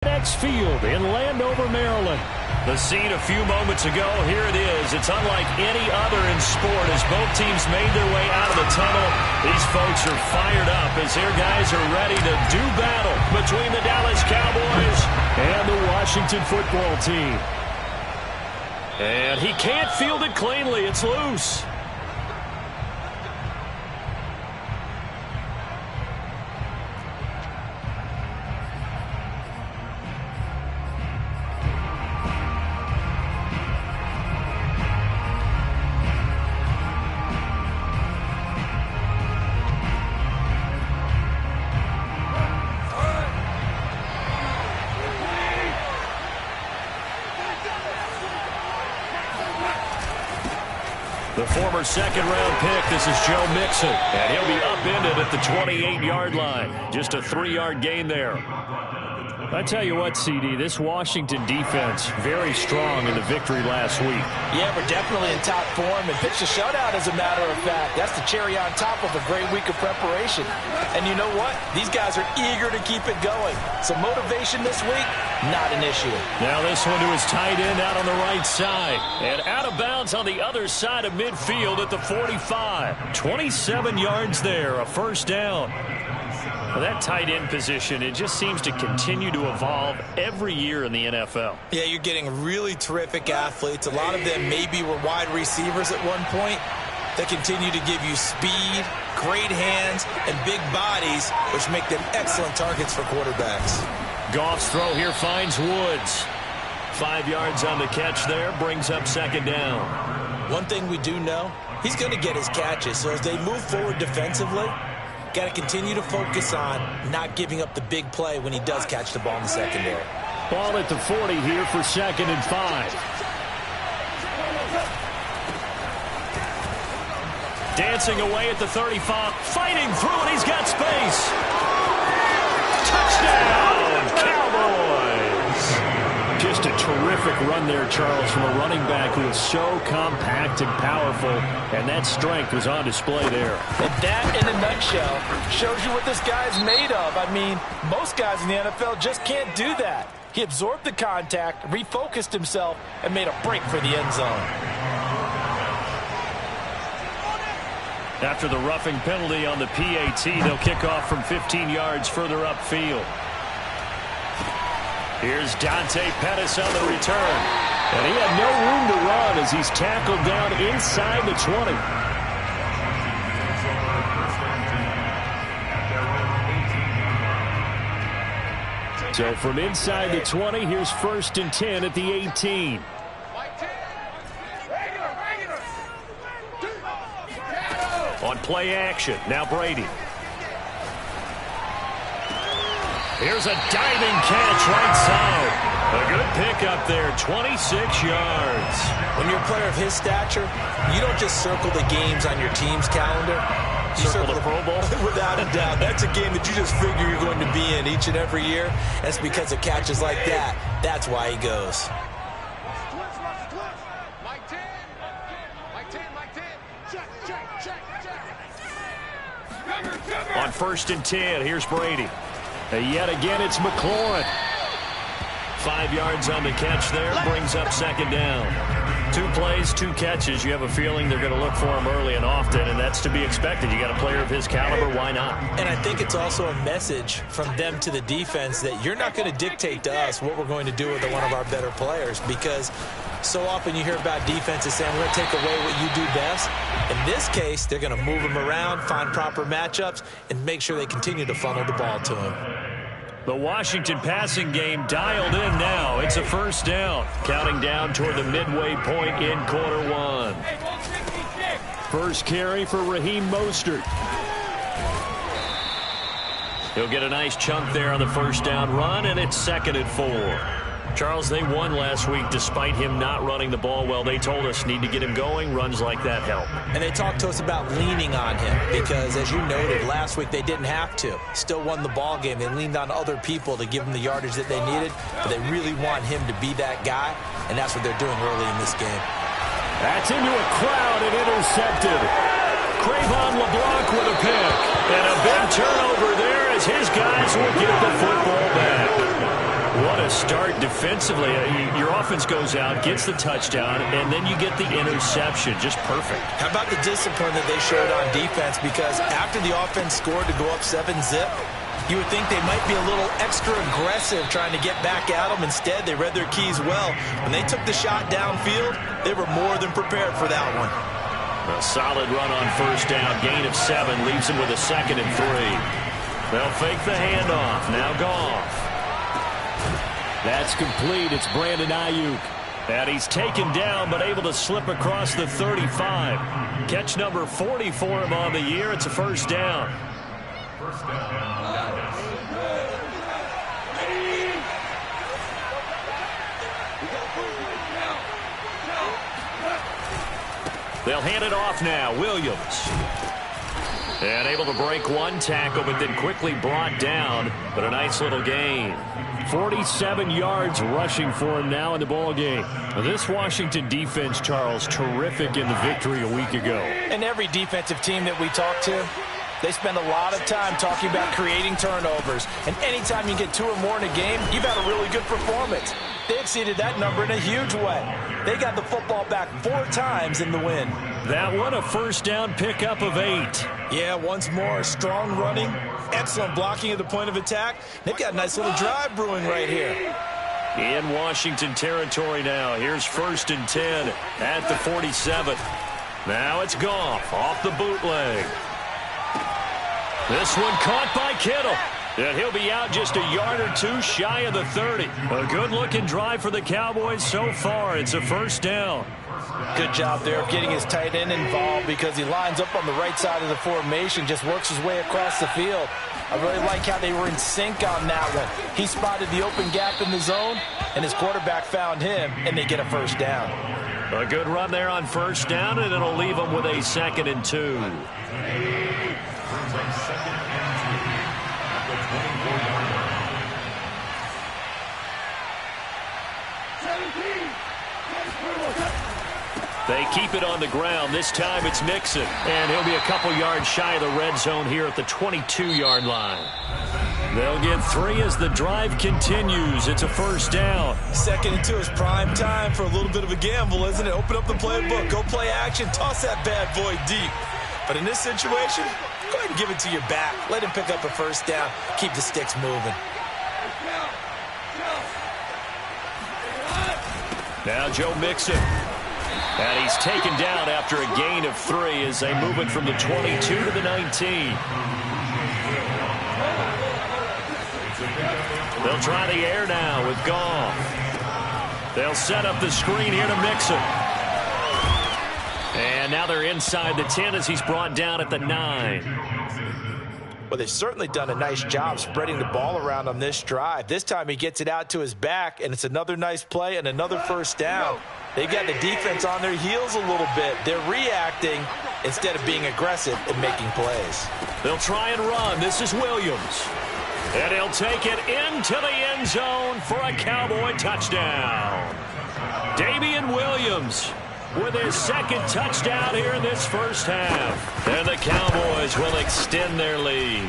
FedEx Field in Landover, Maryland. The scene a few moments ago, here it is. It's unlike any other in sport as both teams made their way out of the tunnel. These folks are fired up as their guys are ready to do battle between the Dallas Cowboys and the Washington football team. And he can't field it cleanly. It's loose. The former second-round pick, this is Joe Mixon, and he'll be upended at the 28-yard line. Just a 3-yard gain there. I tell you what, CD, this Washington defense, very strong in the victory last week. Yeah, we're definitely in top form and pitched a shutout, as a matter of fact. That's the cherry on top of a great week of preparation. And you know what? These guys are eager to keep it going. So motivation this week, not an issue. Now this one to his tight end out on the right side. And out of bounds on the other side of midfield at the 45. 27 yards there, a first down. Well, that tight end position, it just seems to continue to evolve every year in the NFL. Yeah, you're getting really terrific athletes. A lot of them maybe were wide receivers at one point. They continue to give you speed, great hands, and big bodies, which make them excellent targets for quarterbacks. Goff's throw here finds Woods. 5 yards on the catch there, brings up second down. One thing we do know, he's going to get his catches. So as they move forward defensively, got to continue to focus on not giving up the big play when he does catch the ball in the secondary. Ball at the 40 here for 2nd and 5. Dancing away at the 35, fighting through, and he's got space. Touchdown, Cowboys! Just a terrific run there, Charles, from a running back who is so compact and powerful, and that strength was on display there. And that, in a nutshell, shows you what this guy's made of. I mean, most guys in the NFL just can't do that. He absorbed the contact, refocused himself, and made a break for the end zone. After the roughing penalty on the PAT, they'll kick off from 15 yards further upfield. Here's Dante Pettis on the return. And he had no room to run as he's tackled down inside the 20. So from inside the 20, here's 1st and 10 at the 18. On play action, now Brady. Here's a diving catch right side. A good pickup there, 26 yards. When you're a player of his stature, you don't just circle the games on your team's calendar. You circle the Pro Bowl? Without a doubt. That's a game that you just figure you're going to be in each and every year. That's because of catches like that. That's why he goes. On 1st and 10, here's Brady. And yet again, it's McLaurin. 5 yards on the catch there, brings up second down. 2 plays, 2 catches. You have a feeling they're going to look for him early and often, and that's to be expected. You got a player of his caliber, why not? And I think it's also a message from them to the defense that you're not going to dictate to us what we're going to do with one of our better players, because so often you hear about defenses saying, we're going to take away what you do best. In this case, they're going to move him around, find proper matchups, and make sure they continue to funnel the ball to him. The Washington passing game dialed in now. It's a first down. Counting down toward the midway point in quarter 1. First carry for Raheem Mostert. He'll get a nice chunk there on the first down run, and it's 2nd and 4. Charles, they won last week despite him not running the ball well. They told us need to get him going. Runs like that help. And they talked to us about leaning on him because, as you noted, last week they didn't have to. Still won the ball game. They leaned on other people to give them the yardage that they needed, but they really want him to be that guy, and that's what they're doing early in this game. That's into a crowd and intercepted. Cre'Von LeBlanc with a pick. And a big turnover there as his guys will get the football back. What a start defensively. Your offense goes out, gets the touchdown, and then you get the interception. Just perfect. How about the discipline that they showed on defense? Because after the offense scored to go up 7-zip, you would think they might be a little extra aggressive trying to get back at them. Instead, they read their keys well. When they took the shot downfield, they were more than prepared for that one. A solid run on first down. Gain of 7 leaves them with a 2nd and 3. They'll fake the handoff. Now Goff. That's complete. It's Brandon Ayuk. And he's taken down but able to slip across the 35. Catch number 40 for him on the year. It's a first down. They'll hand it off now. Williams. And able to break one tackle, but then quickly brought down. But a nice little gain. 47 yards rushing for him now in the ball game. This Washington defense, Charles, terrific in the victory a week ago. And every defensive team that we talk to, they spend a lot of time talking about creating turnovers. And anytime you get 2 or more in a game, you've had a really good performance. They exceeded that number in a huge way. They got the football back 4 times in the win. That one a first down pickup of 8. Yeah, once more, strong running, excellent blocking at the point of attack. They've got a nice little drive brewing right here. In Washington territory now. Here's 1st and 10 at the 47. Now it's Goff off the bootleg. This one caught by Kittle. And he'll be out just a yard or 2 shy of the 30. A good-looking drive for the Cowboys so far. It's a first down. Good job there of getting his tight end involved because he lines up on the right side of the formation, just works his way across the field. I really like how they were in sync on that one. He spotted the open gap in the zone, and his quarterback found him, and they get a first down. A good run there on first down, and it'll leave them with a 2nd and 2. They keep it on the ground. This time it's Mixon. And he'll be a couple yards shy of the red zone here at the 22-yard line. They'll get 3 as the drive continues. It's a first down. 2nd and 2 is prime time for a little bit of a gamble, isn't it? Open up the playbook. Go play action. Toss that bad boy deep. But in this situation, go ahead and give it to your back. Let him pick up a first down. Keep the sticks moving. Now Joe Mixon. And he's taken down after a gain of 3 as they move it from the 22 to the 19. They'll try the air now with Goff. They'll set up the screen here to Mixon. And now they're inside the 10 as he's brought down at the 9. Well, they've certainly done a nice job spreading the ball around on this drive. This time he gets it out to his back, and it's another nice play and another first down. They've got the defense on their heels a little bit. They're reacting instead of being aggressive and making plays. They'll try and run. This is Williams. And he'll take it into the end zone for a Cowboy touchdown. Damian Williams with his 2nd touchdown here in this first half. And the Cowboys will extend their lead.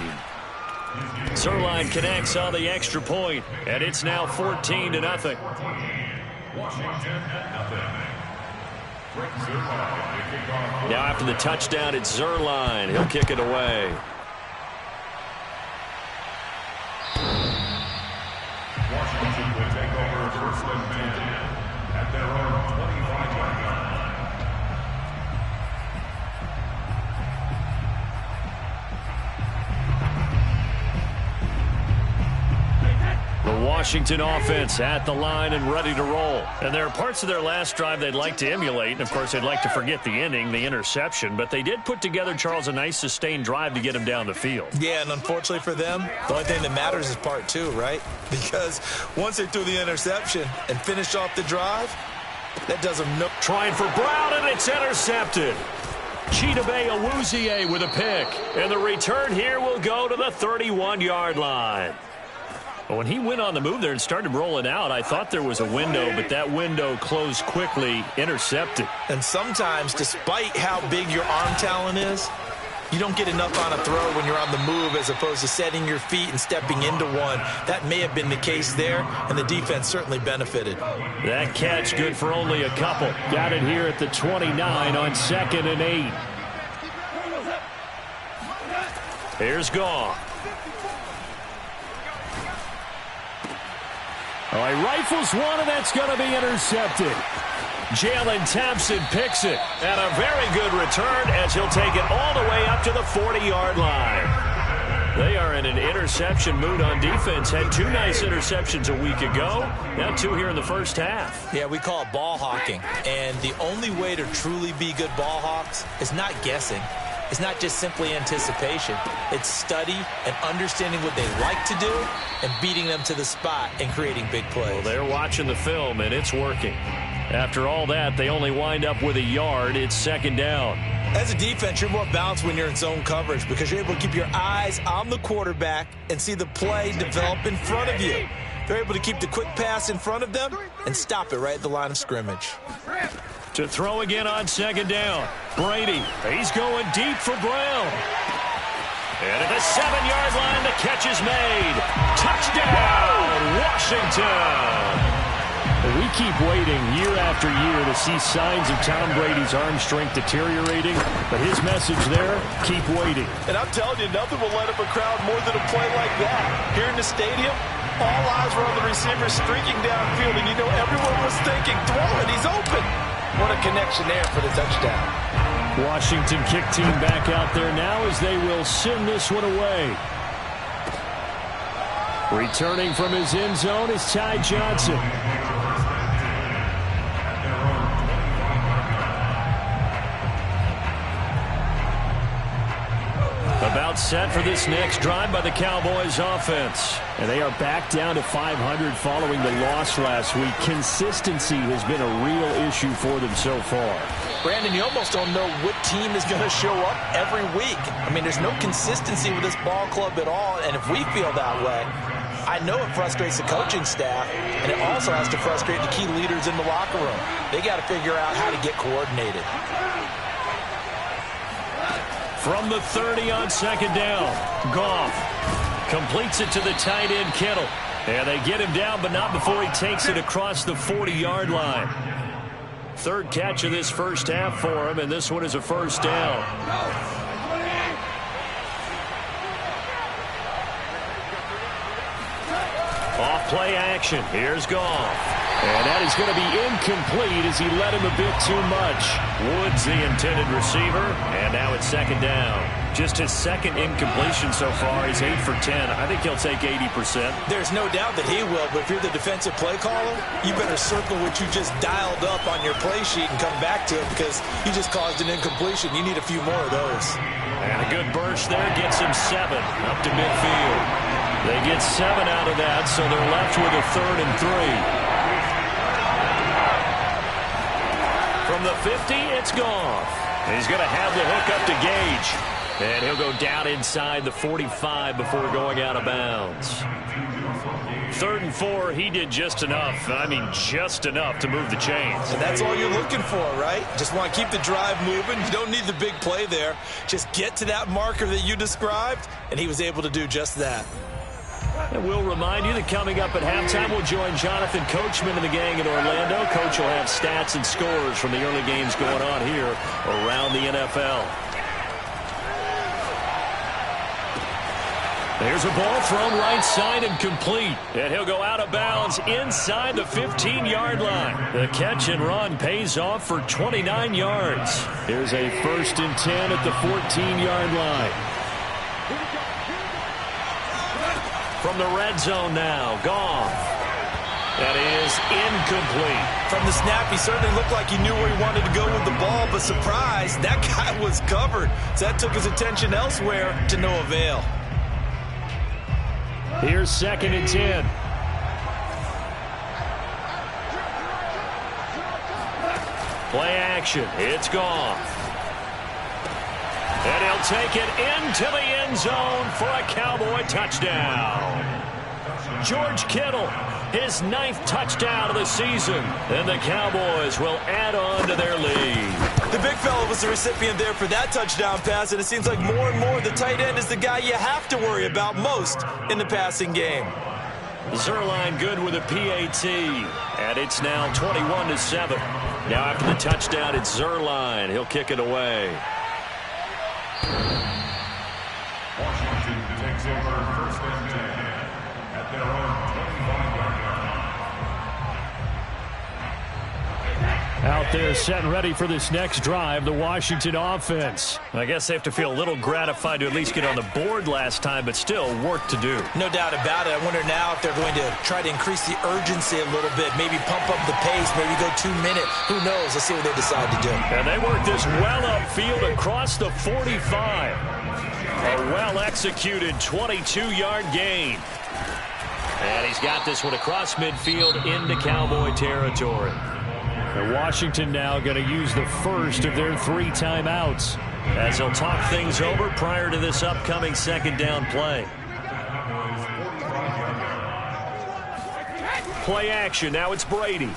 Zuerlein connects on the extra point, and it's now 14-0. Now after the touchdown, it's Zuerlein. He'll kick it away. Washington will take over 1st and 10 at their own 25-yard line. The Washington offense at the line and ready to roll. And there are parts of their last drive they'd like to emulate. And, of course, they'd like to forget the inning, the interception. But they did put together, Charles, a nice sustained drive to get him down the field. Yeah, and unfortunately for them, the only thing that matters is part 2, right? Because once they threw the interception and finished off the drive, that does them no... Trying for Brown, and it's intercepted. Chidobe Awuzie with a pick. And the return here will go to the 31-yard line. When he went on the move there and started rolling out, I thought there was a window, but that window closed quickly, intercepted. And sometimes, despite how big your arm talent is, You don't get enough on a throw when you're on the move as opposed to setting your feet and stepping into one. That may have been the case there, and the defense certainly benefited. That catch good for only a couple. Got it here at the 29 on 2nd and 8. Here's Goff. Oh, he rifles one, and that's going to be intercepted. Jalen Thompson picks it. And a very good return as he'll take it all the way up to the 40-yard line. They are in an interception mood on defense. Had 2 nice interceptions a week ago. Now 2 here in the first half. Yeah, we call it ball hawking. And the only way to truly be good ball hawks is not guessing. It's not just simply anticipation. It's study and understanding what they like to do and beating them to the spot and creating big plays. Well, they're watching the film, and it's working. After all that, they only wind up with a yard. It's 2nd down. As a defense, you're more balanced when you're in zone coverage because you're able to keep your eyes on the quarterback and see the play develop in front of you. They're able to keep the quick pass in front of them and stop it right at the line of scrimmage. To throw again on 2nd down. Brady, he's going deep for Brown. And at the 7-yard line, the catch is made. Touchdown, Washington. We keep waiting year after year to see signs of Tom Brady's arm strength deteriorating, but his message there, keep waiting. And I'm telling you, nothing will light up a crowd more than a play like that. Here in the stadium, all eyes were on the receiver streaking downfield, and you know everyone was thinking, throw it, he's open. What a connection there for the touchdown. Washington kick team back out there now as they will send this one away. Returning from his end zone is Ty Johnson. About set for this next drive by the Cowboys offense. And they are back down to 500 following the loss last week. Consistency has been a real issue for them so far. Brandon, you almost don't know what team is going to show up every week. I mean, there's no consistency with this ball club at all, and if we feel that way, I know it frustrates the coaching staff, and it also has to frustrate the key leaders in the locker room. They got to figure out how to get coordinated. From the 30 on 2nd down, Goff completes it to the tight end, Kittle. And they get him down, but not before he takes it across the 40-yard line. 3rd catch of this first half for him, and this one is a 1st down. Off play action. Here's Goff. And that is going to be incomplete as he led him a bit too much. Woods the intended receiver, and now it's 2nd down. Just his 2nd incompletion so far. He's 8 for 10. I think he'll take 80%. There's no doubt that he will, but if you're the defensive play caller, you better circle what you just dialed up on your play sheet and come back to it because you just caused an incompletion. You need a few more of those. And a good burst there gets him 7 up to midfield. They get 7 out of that, so they're left with a 3rd and 3. From the 50, it's Goff. He's going to have the hook up to Gage. And he'll go down inside the 45 before going out of bounds. 3rd and 4, he did just enough. I mean, just enough to move the chains. And that's all you're looking for, right? Just want to keep the drive moving. You don't need the big play there. Just get to that marker that you described, and he was able to do just that. And we'll remind you that coming up at halftime, we'll join Jonathan Coachman and the gang in Orlando. Coach will have stats and scores from the early games going on here around the NFL. There's a ball thrown right side and complete. And he'll go out of bounds inside the 15-yard line. The catch and run pays off for 29 yards. Here's a 1st and 10 at the 14-yard line. From the red zone now, Goff. That is incomplete. From the snap, he certainly looked like he knew where he wanted to go with the ball, but surprise, that guy was covered. So that took his attention elsewhere to no avail. Here's 2nd and 10. Play action. It's Goff. And he'll take it into the end zone for a Cowboy touchdown. George Kittle, his 9th touchdown of the season. And the Cowboys will add on to their lead. The big fella was the recipient there for that touchdown pass, and it seems like more and more the tight end is the guy you have to worry about most in the passing game. Zuerlein good with a PAT, and it's now 21-7. Now after the touchdown, it's Zuerlein. He'll kick it away. Washington takes over first and 10 at their own 25-yard line. Out there set and ready for this next drive, the Washington offense. I guess they have to feel a little gratified to at least get on the board last time, but still work to do. No doubt about it. I wonder now if they're going to try to increase the urgency a little bit, maybe pump up the pace, maybe go 2 minutes. Who knows? Let's see what they decide to do. And they work this well upfield across the 45. A well-executed 22-yard gain. And he's got this one across midfield into Cowboy territory. And Washington now going to use the first of their 3 timeouts as they'll talk things over prior to this upcoming second down play. Play action. Now it's Brady.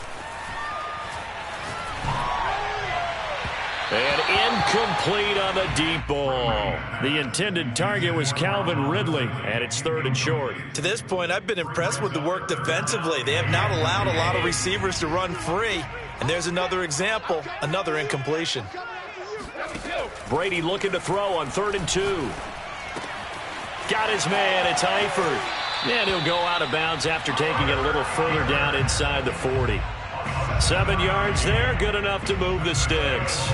And incomplete on the deep ball. The intended target was Calvin Ridley, and it's 3rd and short. To this point, I've been impressed with the work defensively. They have not allowed a lot of receivers to run free. And there's another example, another incompletion. Brady looking to throw on 3rd and 2. Got his man. It's Eifert. And he'll go out of bounds after taking it a little further down inside the 40. 7 yards there, good enough to move the sticks.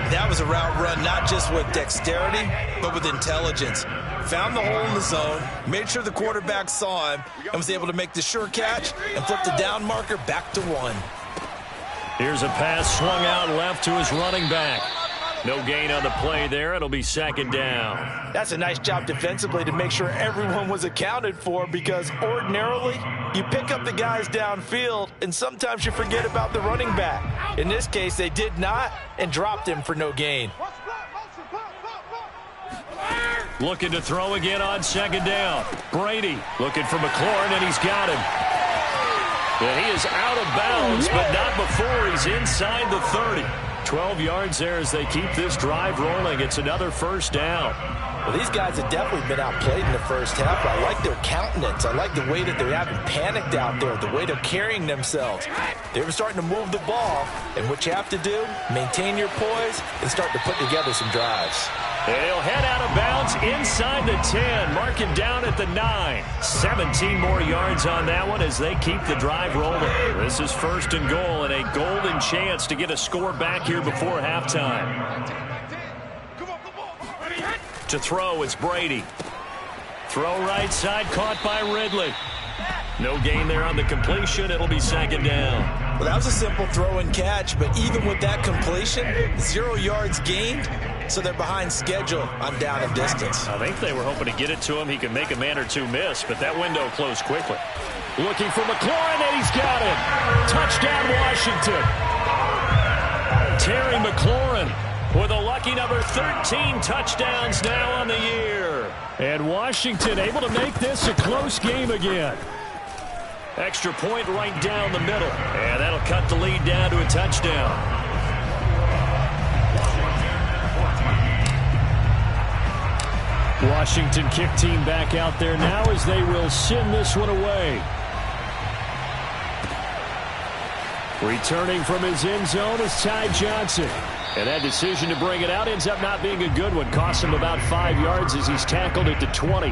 That was a route run not just with dexterity, but with intelligence. Found the hole in the zone, made sure the quarterback saw him, and was able to make the sure catch and flip the down marker back to 1. Here's a pass swung out left to his running back. No gain on the play there. It'll be 2nd down. That's a nice job defensively to make sure everyone was accounted for, because ordinarily you pick up the guys downfield and sometimes you forget about the running back. In this case, they did not and dropped him for no gain. Looking to throw again on 2nd down. Brady looking for McLaurin, and he's got him. And he is out of bounds, but not before he's inside the 30. 12 yards there as they keep this drive rolling. It's another 1st down. Well, these guys have definitely been outplayed in the first half. I like their countenance. I like the way that they haven't panicked out there, the way they're carrying themselves. They're starting to move the ball, and what you have to do, maintain your poise and start to put together some drives. And he'll head out of bounds inside the 10, marking down at the 9. 17 more yards on that one as they keep the drive rolling. This is 1st and goal, and a golden chance to get a score back here before halftime. To throw, it's Brady. Throw right side, caught by Ridley. No gain there on the completion. It'll be 2nd down. Well, that was a simple throw and catch, but even with that completion, 0 yards gained, so they're behind schedule on down and distance. I think they were hoping to get it to him. He could make a man or two miss, but that window closed quickly. Looking for McLaurin, and he's got him. Touchdown, Washington. Terry McLaurin with a lucky number 13 touchdowns now on the year. And Washington able to make this a close game again. Extra point right down the middle. And that'll cut the lead down to a touchdown. Washington kick team back out there now as they will send this one away. Returning from his end zone is Ty Johnson. And that decision to bring it out ends up not being a good one. Costs him about 5 yards as he's tackled at the 20.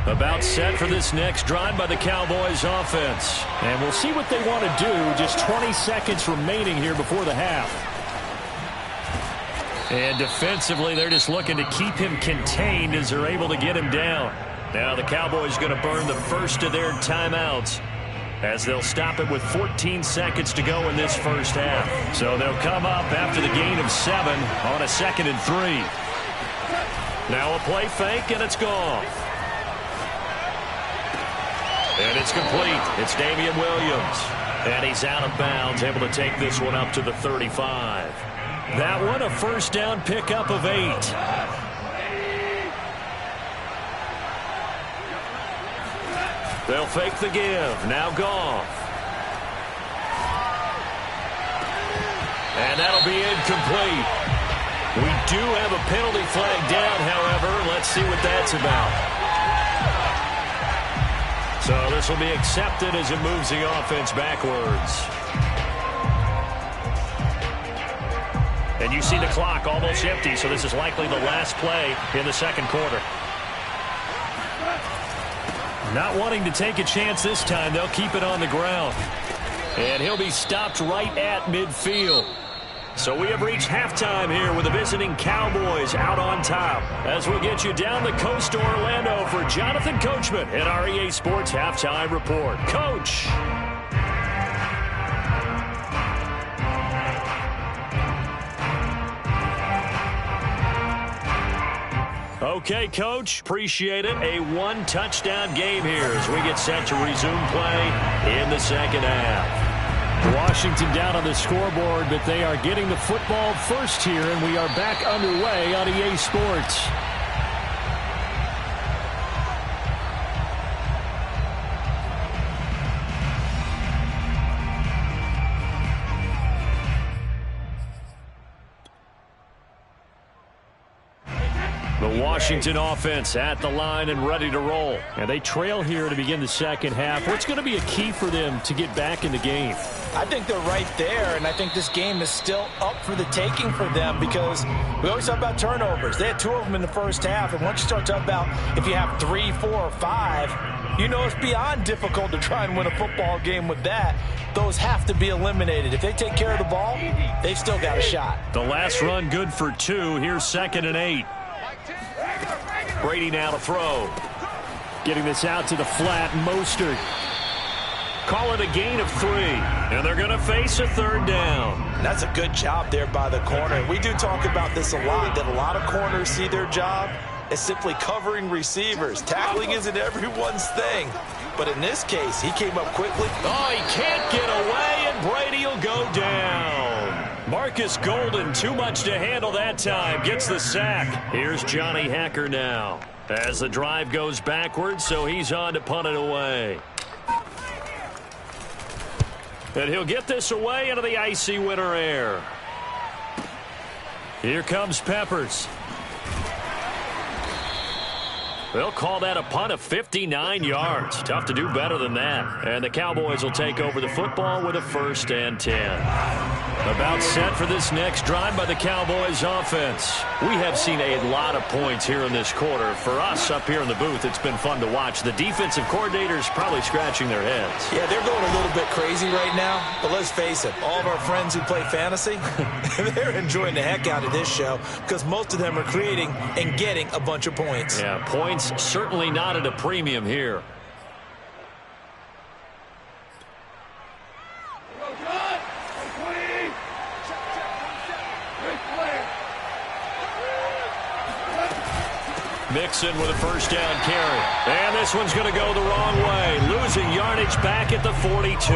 About set for this next drive by the Cowboys offense. And we'll see what they want to do. Just 20 seconds remaining here before the half. And defensively, they're just looking to keep him contained as they're able to get him down. Now the Cowboys going to burn the first of their timeouts as they'll stop it with 14 seconds to go in this first half. So they'll come up after the gain of 7 on a 2nd and 3. Now a play fake, and it's gone. And it's complete. It's Damian Williams. And he's out of bounds, able to take this one up to the 35. That one, a 1st down pickup of 8. They'll fake the give. Now Goff. And that'll be incomplete. We do have a penalty flag down, however. Let's see what that's about. So this will be accepted as it moves the offense backwards. And you see the clock almost empty, so this is likely the last play in the second quarter. Not wanting to take a chance this time, they'll keep it on the ground. And he'll be stopped right at midfield. So we have reached halftime here with the visiting Cowboys out on top. As we'll get you down the coast to Orlando for Jonathan Coachman in our EA Sports Halftime Report. Coach. Okay, Coach, appreciate it. A one-touchdown game here as we get set to resume play in the second half. Washington down on the scoreboard, but they are getting the football first here, and we are back underway on EA Sports. The Washington offense at the line and ready to roll. And they trail here to begin the second half. What's going to be a key for them to get back in the game? I think they're right there, and I think this game is still up for the taking for them because we always talk about turnovers. They had 2 of them in the first half, and once you start talking about if you have 3, 4, or 5, you know it's beyond difficult to try and win a football game with that. Those have to be eliminated. If they take care of the ball, they've still got a shot. The last run good for 2. Here's 2nd and 8. Brady now to throw. Getting this out to the flat. Mostert. Call it a gain of 3. And they're going to face a 3rd down. That's a good job there by the corner. We do talk about this a lot, that a lot of corners see their job as simply covering receivers. Tackling isn't everyone's thing. But in this case, he came up quickly. Oh, he can't get away, and Brady will go down. Marcus Golden, too much to handle that time, gets the sack. Here's Johnny Hacker now as the drive goes backwards, so he's on to punt it away. And he'll get this away into the icy winter air. Here comes Peppers. They'll call that a punt of 59 yards. Tough to do better than that. And the Cowboys will take over the football with a 1st and 10. About set for this next drive by the Cowboys offense. We have seen a lot of points here in this quarter. For us up here in the booth, it's been fun to watch. The defensive coordinators probably scratching their heads. Yeah, they're going a little bit crazy right now. But let's face it, all of our friends who play fantasy, they're enjoying the heck out of this show because most of them are creating and getting a bunch of points. Yeah, points certainly not at a premium here. Mixon with a 1st down carry. And this one's going to go the wrong way. Losing yardage back at the 42.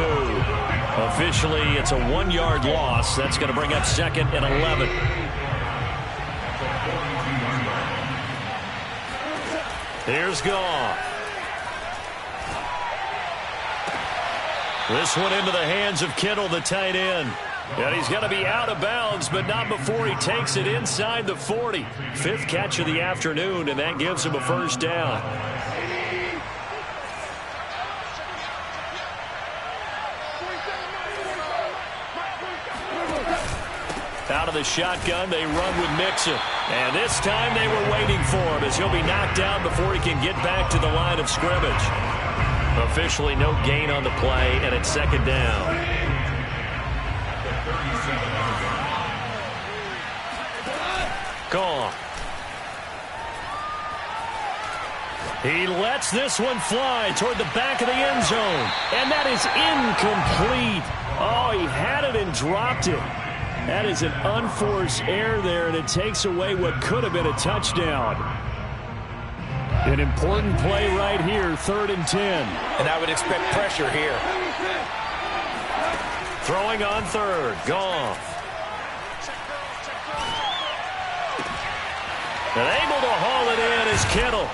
Officially, it's a 1-yard loss. That's going to bring up 2nd and 11. Here's Goff. This one into the hands of Kittle, the tight end. And he's going to be out of bounds, but not before he takes it inside the 40. 5th catch of the afternoon, and that gives him a 1st down. Out of the shotgun, they run with Mixon. And this time they were waiting for him as he'll be knocked down before he can get back to the line of scrimmage. Officially no gain on the play, and it's 2nd down. Gone. He lets this one fly toward the back of the end zone. And that is incomplete. Oh, he had it and dropped it. That is an unforced error there, and it takes away what could have been a touchdown. An important play right here, 3rd and 10. And I would expect pressure here. Throwing on 3rd, Goff. And able to haul it in is Kittle.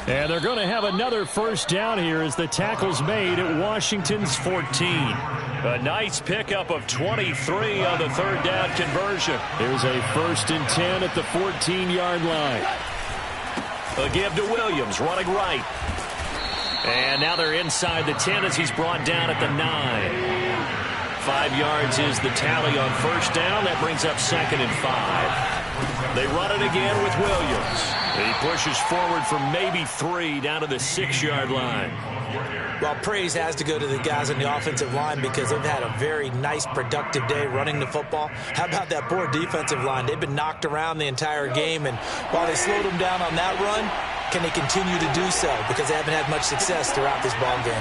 And they're going to have another 1st down here as the tackle's made at Washington's 14. A nice pickup of 23 on the third down conversion. Here's a 1st and 10 at the 14-yard line. A give to Williams, running right. And now they're inside the 10 as he's brought down at the 9. 5 yards is the tally on 1st down. That brings up 2nd and 5. They run it again with Williams. He pushes forward for maybe 3 down to the 6-yard line. Well, praise has to go to the guys on the offensive line because they've had a very nice, productive day running the football. How about that poor defensive line? They've been knocked around the entire game, and while they slowed them down on that run, can they continue to do so? Because they haven't had much success throughout this ball game.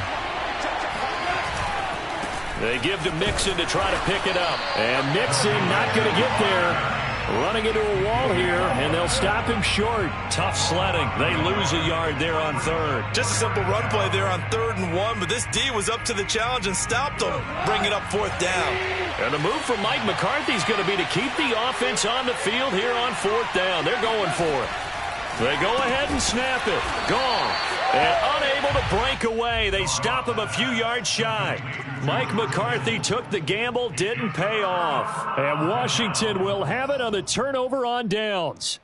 They give to Mixon to try to pick it up. And Mixon not going to get there. Running into a wall here, and they'll stop him short. Tough sledding. They lose a yard there on 3rd. Just a simple run play there on 3rd and 1, but this D was up to the challenge and stopped them, bringing up 4th down. And the move from Mike McCarthy is going to be to keep the offense on the field here on 4th down. They're going for it. They go ahead and snap it. Gone. And unable to break away. They stop him a few yards shy. Mike McCarthy took the gamble, didn't pay off. And Washington will have it on the turnover on downs.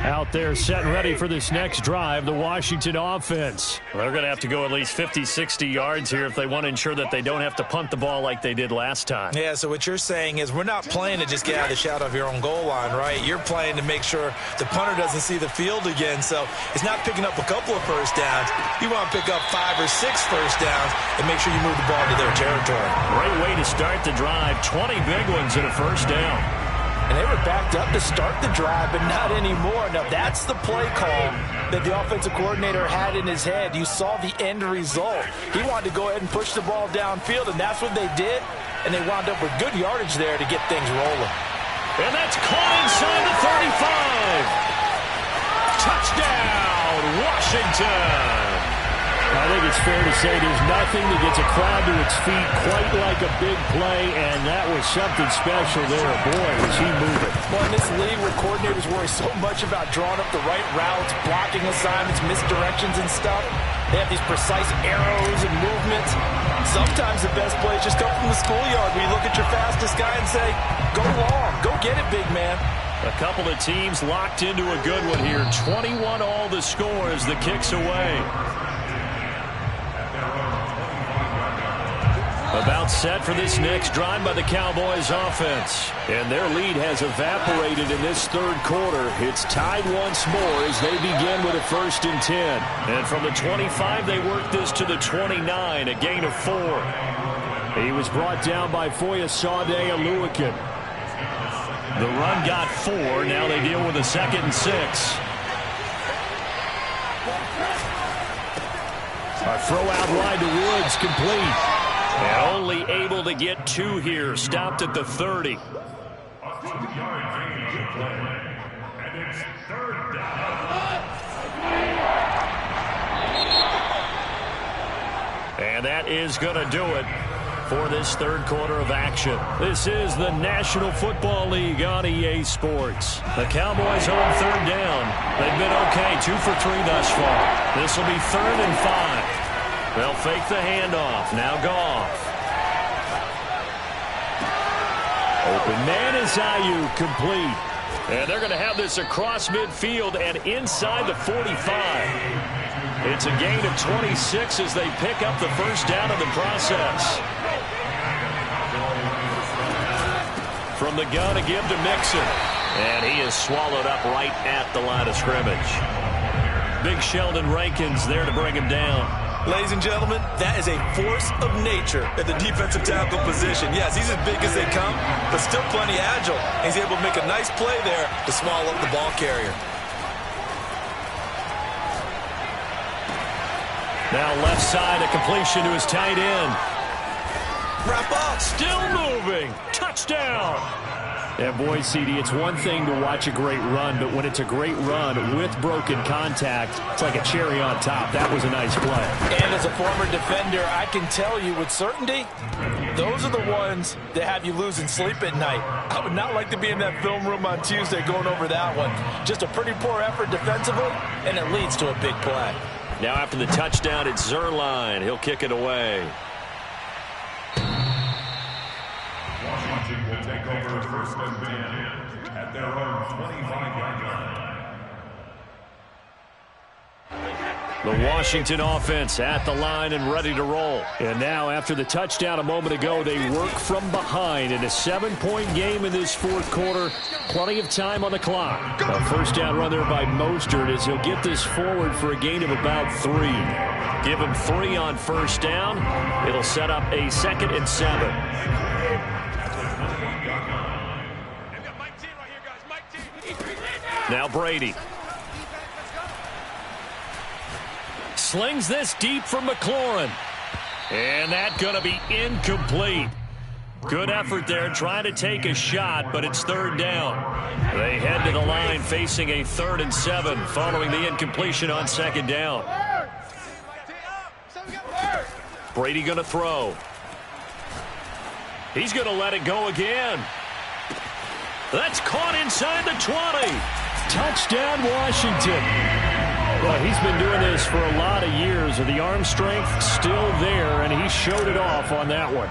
Out there set and ready for this next drive, the Washington offense. They're going to have to go at least 50, 60 yards here if they want to ensure that they don't have to punt the ball like they did last time. Yeah, so what you're saying is we're not playing to just get out of the shadow of your own goal line, right? You're playing to make sure the punter doesn't see the field again. So it's not picking up a couple of first downs. You want to pick up 5 or 6 first downs and make sure you move the ball to their territory. Great way to start the drive. 20 big ones at a first down. And they were backed up to start the drive, but not anymore. Now, that's the play call that the offensive coordinator had in his head. You saw the end result. He wanted to go ahead and push the ball downfield, and that's what they did. And they wound up with good yardage there to get things rolling. And that's caught inside the 35. Touchdown, Washington. I think it's fair to say there's nothing that gets a crowd to its feet quite like a big play, and that was something special there. Boy, was he moving. Well, in this league where coordinators worry so much about drawing up the right routes, blocking assignments, misdirections and stuff, they have these precise arrows and movements. Sometimes the best plays just come from the schoolyard where you look at your fastest guy and say, go long, go get it, big man. A couple of teams locked into a good one here. 21 all the score as the kick's away. About set for this next drive by the Cowboys offense. And their lead has evaporated in this 3rd quarter. It's tied once more as they begin with a 1st and 10. And from the 25, they work this to the 29, a gain of 4. He was brought down by Foyesade Oluwakin. The run got 4. Now they deal with a 2nd and 6. A throw out wide to Woods, complete. And only able to get 2 here. Stopped at the 30. A 2-yard gain on the play. And it's 3rd down. And that is going to do it for this 3rd quarter of action. This is the National Football League on EA Sports. The Cowboys on 3rd down. They've been okay, 2 for 3 thus far. This will be 3rd and 5. They'll fake the handoff. Now Goff. Open man is Ayuk, complete. And they're going to have this across midfield and inside the 45. It's a gain of 26 as they pick up the 1st down in the process. From the gun, a give to Mixon. And he is swallowed up right at the line of scrimmage. Big Sheldon Rankins there to bring him down. Ladies and gentlemen, that is a force of nature at the defensive tackle position. Yes, he's as big as they come, but still plenty agile. He's able to make a nice play there to swallow up the ball carrier. Now left side, a completion to his tight end. Wrap up. Still moving. Touchdown. And boy, CD, it's one thing to watch a great run, but when it's a great run with broken contact, it's like a cherry on top. That was a nice play. And as a former defender, I can tell you with certainty, those are the ones that have you losing sleep at night. I would not like to be in that film room on Tuesday going over that one. Just a pretty poor effort defensively, and it leads to a big play. Now after the touchdown, it's Zuerlein. He'll kick it away. team will take over first and 10 at their own 25-yard line. The Washington offense at the line and ready to roll. And now, after the touchdown a moment ago, they work from behind in a 7-point game in this fourth quarter. Plenty of time on the clock. A first down run there by Mostert as he'll get this forward for a gain of about 3. Give him 3 on first down. It'll set up a 2nd and 7. Now Brady. Slings this deep from McLaurin. And that's going to be incomplete. Good effort there trying to take a shot, but it's 3rd down. They head to the line facing a 3rd and 7 following the incompletion on 2nd down. Brady going to throw. He's going to let it go again. That's caught inside the 20. Touchdown, Washington. Well, he's been doing this for a lot of years. The arm strength still there, and he showed it off on that one.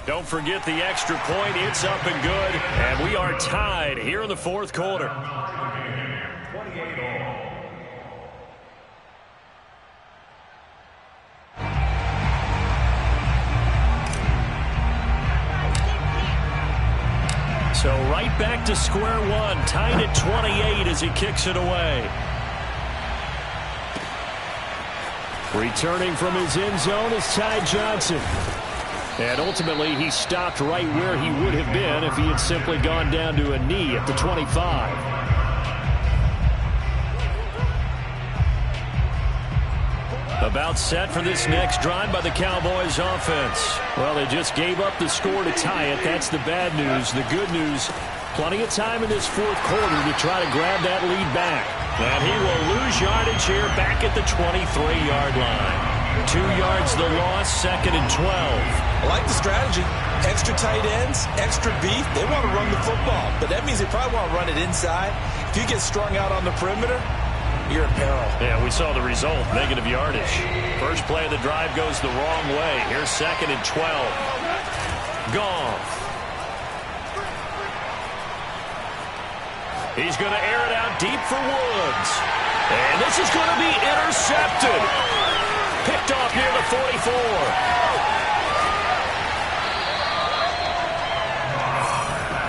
Don't forget the extra point. It's up and good, and we are tied here in the fourth quarter. So right back to square one, tied at 28 as he kicks it away. Returning from his end zone is Ty Johnson. And ultimately, he stopped right where he would have been if he had simply gone down to a knee at the 25. About set for this next drive by the Cowboys offense. Well, they just gave up the score to tie it. That's the bad news. The good news, plenty of time in this fourth quarter to try to grab that lead back. And he will lose yardage here back at the 23-yard line. 2 yards the loss, 2nd and 12. I like the strategy. Extra tight ends, extra beef. They want to run the football, but that means they probably want to run it inside. If you get strung out on the perimeter, you're in peril. Yeah, we saw the result, negative yardage. First play of the drive goes the wrong way. Here's 2nd and 12. Goff. He's going to air it out deep for Woods. And this is going to be intercepted. Picked off near the 44.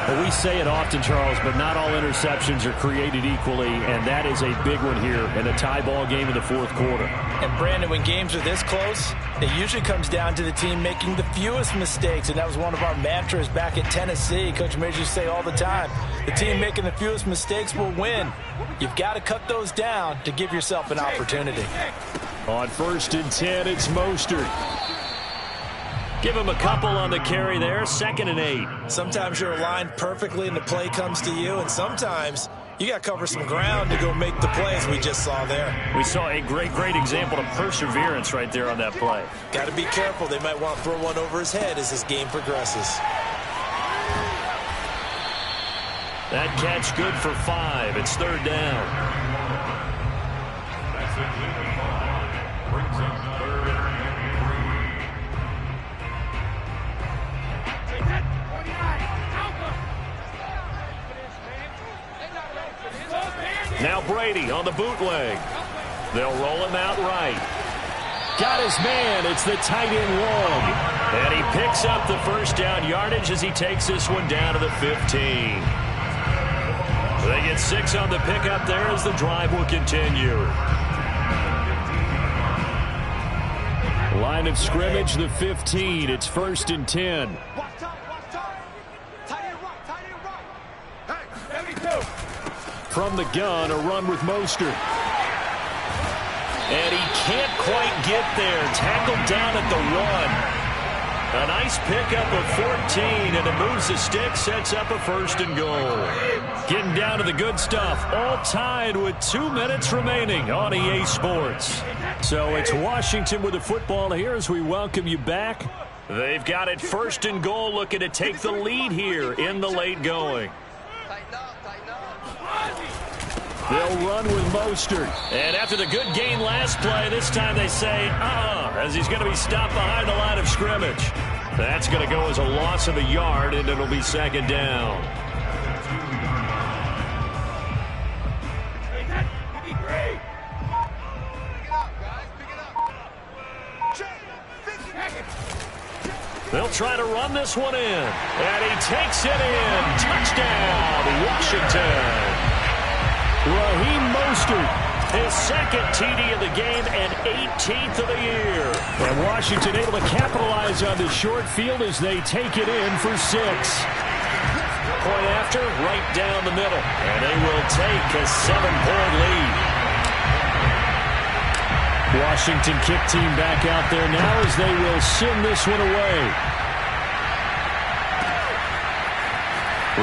Well, we say it often, Charles, but not all interceptions are created equally, and that is a big one here in a tie ball game in the fourth quarter. And, Brandon, when games are this close, it usually comes down to the team making the fewest mistakes, and that was one of our mantras back at Tennessee. Coach Major used to say all the time, the team making the fewest mistakes will win. You've got to cut those down to give yourself an opportunity. On 1st and 10, it's Mostert. Give him a couple on the carry there, 2nd and 8. Sometimes you're aligned perfectly and the play comes to you, and sometimes you got to cover some ground to go make the plays we just saw there. We saw a great example of perseverance right there on that play. Got to be careful. They might want to throw one over his head as this game progresses. That catch good for 5. It's 3rd down. That's it. Brings up 3rd and 3. Now Brady on the bootleg. They'll roll him out right. Got his man. It's the tight end Long. And he picks up the first down yardage as he takes this one down to the 15. They get 6 on the pickup there as the drive will continue. Line of scrimmage, the 15. It's 1st and 10. From the gun, a run with Mostert. And he can't quite get there. Tackled down at the 1. A nice pickup of 14, and it moves the stick, sets up a 1st and goal. Getting down to the good stuff. All tied with 2 minutes remaining on EA Sports. So it's Washington with the football here as we welcome you back. They've got it 1st and goal, looking to take the lead here in the late going. They'll run with Mostert. And after the good gain last play, this time they say, as he's going to be stopped behind the line of scrimmage. That's going to go as a loss of a yard, and it'll be second down. They'll try to run this one in. And he takes it in. Touchdown, Washington. Raheem Mostert, his second TD of the game and 18th of the year. And Washington able to capitalize on the short field as they take it in for 6. Point after, right down the middle. And they will take a 7-point lead. Washington kick team back out there now as they will send this one away.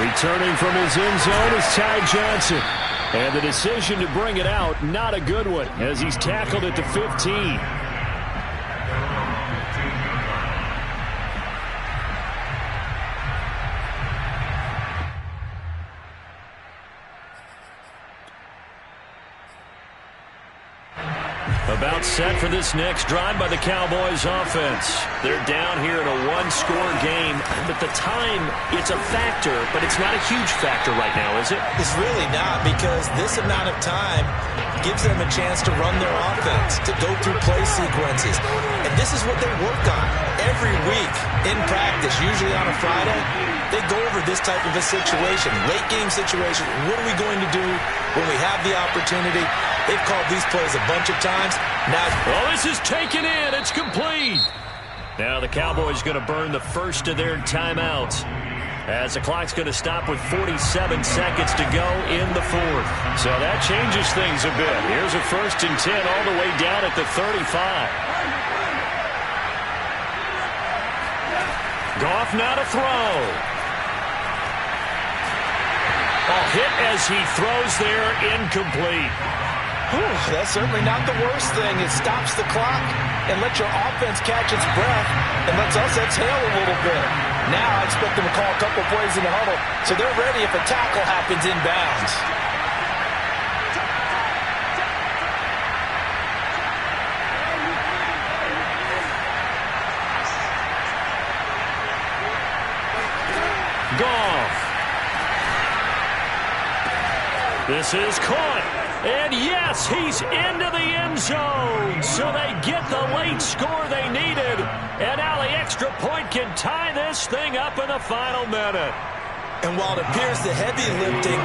Returning from his end zone is Ty Johnson. And the decision to bring it out, not a good one, as he's tackled at the 15. About set for this next drive by the Cowboys offense. They're down here in a one-score game. But the time, it's a factor, but it's not a huge factor right now, is it? It's really not, because this amount of time gives them a chance to run their offense, to go through play sequences. And this is what they work on every week in practice, usually on a Friday. They go over this type of a situation, late game situation. What are we going to do when we have the opportunity? They've called these plays a bunch of times. Now, this is taken in. It's complete. Now the Cowboys going to burn the first of their timeouts, as the clock's going to stop with 47 seconds to go in the fourth. So that changes things a bit. Here's a 1st and 10 all the way down at the 35. Goff now to throw. Hit as he throws there, incomplete. That's certainly not the worst thing. It stops the clock and lets your offense catch its breath and lets us exhale a little bit. Now I expect them to call a couple plays in the huddle so they're ready if a tackle happens inbounds. Goff. This is caught. And yes, he's into the end zone. So they get the late score they needed. And now the extra point can tie this thing up in the final minute. And while it appears the heavy lifting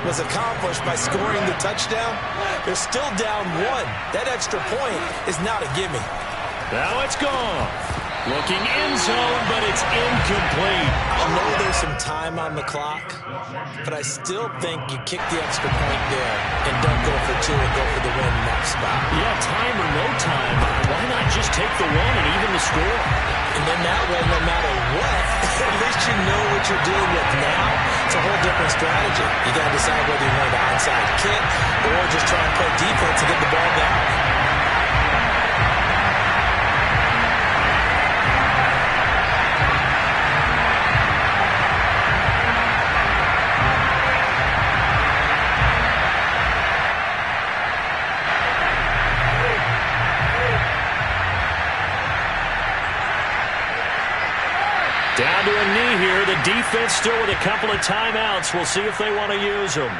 was accomplished by scoring the touchdown, they're still down 1. That extra point is not a gimme. Now it's gone. Looking end zone, but it's incomplete. I know there's some time on the clock, but I still think you kick the extra point there and don't go for 2 and go for the win in that spot. Yeah, time or no time, why not just take the 1 and even the score? And then that way, no matter what, at least you know what you're dealing with now. It's a whole different strategy. You got to decide whether you want the onside kick or just try and play defense and get the ball back. Down to a knee here. The defense still with a couple of timeouts. We'll see if they want to use them.